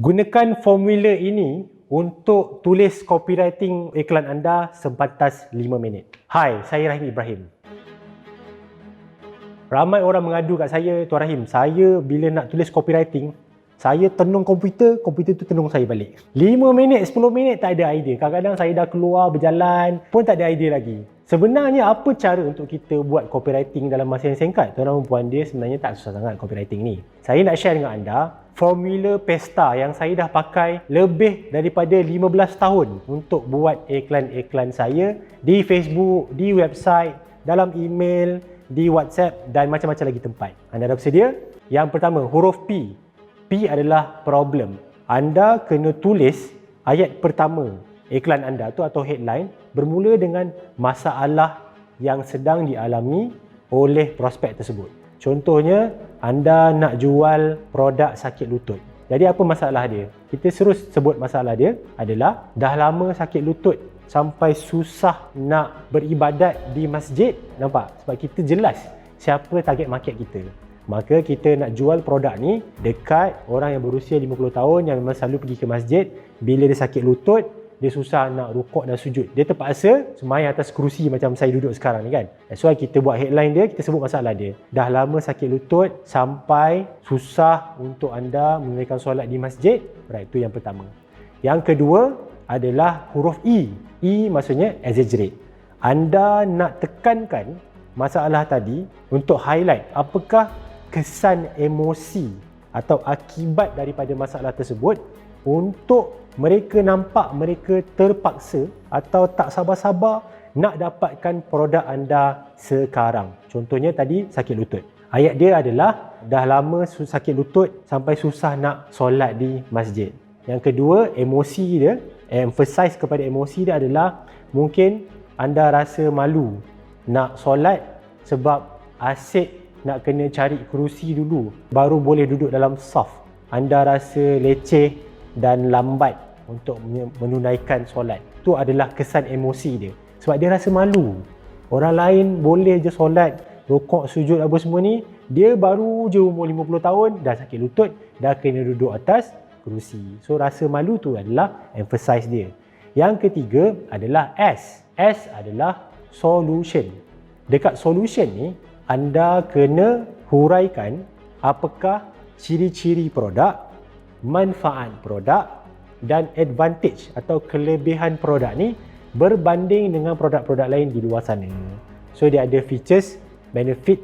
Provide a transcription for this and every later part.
Gunakan formula ini untuk tulis copywriting iklan anda sebatas 5 minit. Hai, saya Rahim Ibrahim. Ramai orang mengadu kat saya, Tuan Rahim, saya bila nak tulis copywriting, saya tenung komputer tu tenung saya balik. 5 minit, 10 minit tak ada idea. Kadang-kadang saya dah keluar berjalan pun tak ada idea lagi. Sebenarnya apa cara untuk kita buat copywriting dalam masa yang singkat? Tuan-tuan dan puan, dia sebenarnya tak susah sangat copywriting ni. Saya nak share dengan anda formula pesta yang saya dah pakai lebih daripada 15 tahun untuk buat iklan-iklan saya di Facebook, di website, dalam email, di WhatsApp dan macam-macam lagi tempat. Anda dah bersedia? Yang pertama, huruf P. P adalah problem. Anda kena tulis ayat pertama iklan anda tu atau headline bermula dengan masalah yang sedang dialami oleh prospek tersebut. Contohnya, anda nak jual produk sakit lutut. Jadi apa masalah dia? Kita terus sebut masalah dia adalah dah lama sakit lutut sampai susah nak beribadat di masjid. Nampak? Sebab kita jelas siapa target market kita. Maka kita nak jual produk ni dekat orang yang berusia 50 tahun yang memang selalu pergi ke masjid. Bila dia sakit lutut, dia susah nak rukuk dan sujud. Dia terpaksa sembahyang atas kerusi macam saya duduk sekarang ni kan. That's why kita buat headline dia, kita sebut masalah dia. Dah lama sakit lutut sampai susah untuk anda menunaikan solat di masjid. Right, itu yang pertama. Yang kedua adalah huruf E. E maksudnya exaggerate. Anda nak tekankan masalah tadi untuk highlight apakah kesan emosi atau akibat daripada masalah tersebut untuk mereka nampak mereka terpaksa atau tak sabar-sabar nak dapatkan produk anda sekarang. Contohnya tadi sakit lutut. Ayat dia adalah dah lama sakit lutut sampai susah nak solat di masjid. Yang kedua, emosi dia, emphasize kepada emosi dia adalah mungkin anda rasa malu nak solat sebab asyik nak kena cari kerusi dulu baru boleh duduk dalam saf. Anda rasa leceh dan lambat untuk menunaikan solat. Itu adalah kesan emosi dia. Sebab dia rasa malu. Orang lain boleh je solat, rukuk, sujud apa semua ni, dia baru je umur 50 tahun, dah sakit lutut, dah kena duduk atas kerusi. So rasa malu tu adalah emphasize dia. Yang ketiga adalah S. S adalah solution. Dekat solution ni, anda kena huraikan apakah ciri-ciri produk, manfaat produk dan advantage atau kelebihan produk ni berbanding dengan produk-produk lain di luar sana. So dia ada features, benefit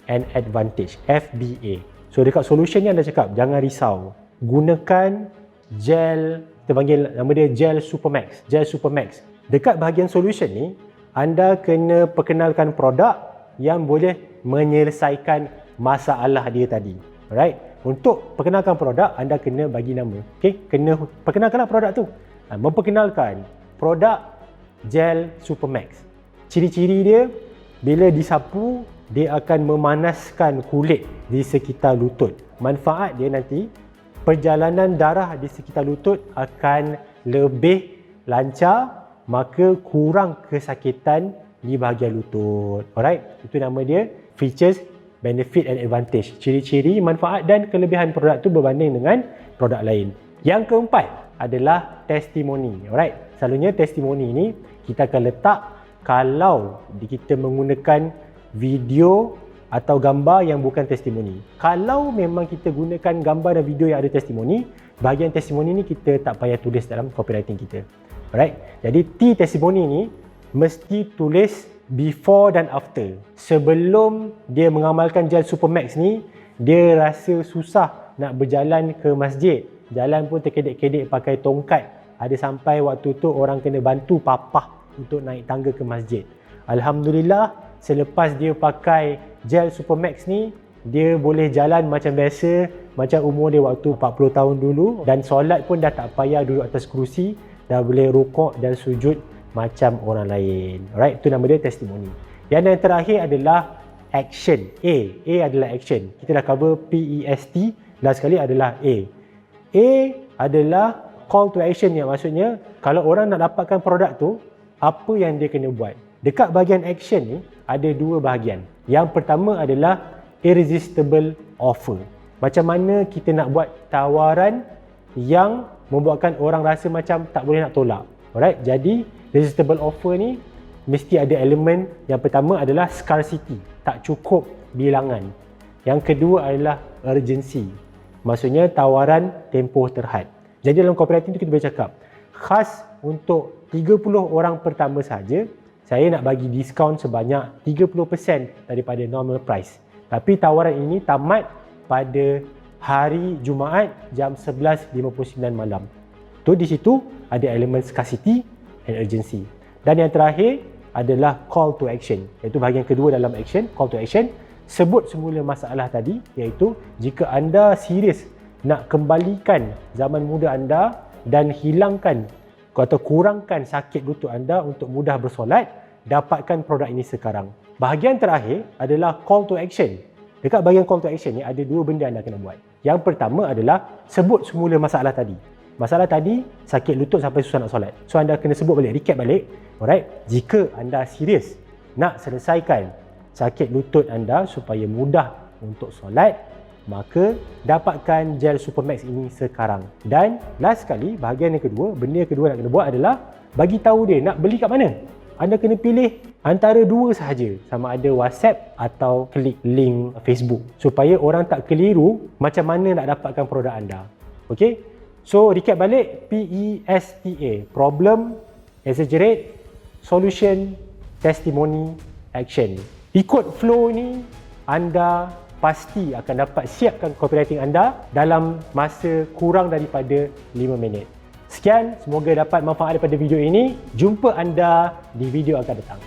and advantage, FBA. So dekat solution ni anda cakap jangan risau. Gunakan gel, kita panggil nama dia gel Supermax. Gel Supermax. Dekat bahagian solution ni anda kena perkenalkan produk yang boleh menyelesaikan masalah dia tadi. Alright? Untuk perkenalkan produk, anda kena bagi nama. Okay? Kena perkenalkanlah produk tu. Memperkenalkan produk gel Supermax. Ciri-ciri dia, bila disapu, dia akan memanaskan kulit di sekitar lutut. Manfaat dia nanti, perjalanan darah di sekitar lutut akan lebih lancar, maka kurang kesakitan di bahagian lutut. Alright? Itu nama dia, features, benefit and advantage. Ciri-ciri, manfaat dan kelebihan produk tu berbanding dengan produk lain. Yang keempat adalah testimoni. Alright? Selalunya testimoni ni kita akan letak kalau kita menggunakan video atau gambar yang bukan testimoni. Kalau memang kita gunakan gambar dan video yang ada testimoni, bahagian testimoni ni kita tak payah tulis dalam copywriting kita. Alright? Jadi T testimoni ni mesti tulis before dan after. Sebelum dia mengamalkan gel Supermax ni, dia rasa susah nak berjalan ke masjid. Jalan pun terkedek-kedek pakai tongkat. Ada sampai waktu tu orang kena bantu papah untuk naik tangga ke masjid. Alhamdulillah, selepas dia pakai gel Supermax ni, dia boleh jalan macam biasa, macam umur dia waktu 40 tahun dulu, dan solat pun dah tak payah duduk atas kerusi, dah boleh rukuk dan sujud macam orang lain. Alright, itu nama dia testimoni. Yang terakhir adalah action. A adalah action. Kita dah cover PEST, last sekali adalah A. A adalah call to action, yang maksudnya kalau orang nak dapatkan produk tu, apa yang dia kena buat. Dekat bahagian action ni ada dua bahagian. Yang pertama adalah irresistible offer. Macam mana kita nak buat tawaran yang membuatkan orang rasa macam tak boleh nak tolak. Alright, jadi resistible offer ni mesti ada elemen. Yang pertama adalah scarcity, tak cukup bilangan. Yang kedua adalah urgency, maksudnya tawaran tempoh terhad. Jadi dalam copywriting tu kita boleh cakap, khas untuk 30 orang pertama saja, saya nak bagi diskaun sebanyak 30% daripada normal price. Tapi tawaran ini tamat pada hari Jumaat jam 11.59 malam. Tu di situ ada elemen scarcity and urgency. Dan yang terakhir adalah call to action, iaitu bahagian kedua dalam action, call to action. Sebut semula masalah tadi, iaitu jika anda serius nak kembalikan zaman muda anda dan hilangkan atau kurangkan sakit lutut anda untuk mudah bersolat, dapatkan produk ini sekarang. Bahagian terakhir adalah call to action. Dekat bahagian call to action ni ada dua benda anda kena buat. Yang pertama adalah sebut semula masalah tadi. Masalah tadi sakit lutut sampai susah nak solat. So anda kena sebut balik, recap balik. Alright, jika anda serius nak selesaikan sakit lutut anda supaya mudah untuk solat, maka dapatkan gel Supermax ini sekarang. Dan last sekali, bahagian yang kedua, benda yang kedua nak kena buat adalah bagi tahu dia nak beli kat mana. Anda kena pilih antara dua sahaja, sama ada WhatsApp atau klik link Facebook, supaya orang tak keliru macam mana nak dapatkan produk anda. Okey? So recap balik, PESTA, problem, exaggerate, solution, testimony, action. Ikut flow ni, anda pasti akan dapat siapkan copywriting anda dalam masa kurang daripada 5 minit. Sekian, semoga dapat manfaat daripada video ini. Jumpa anda di video akan datang.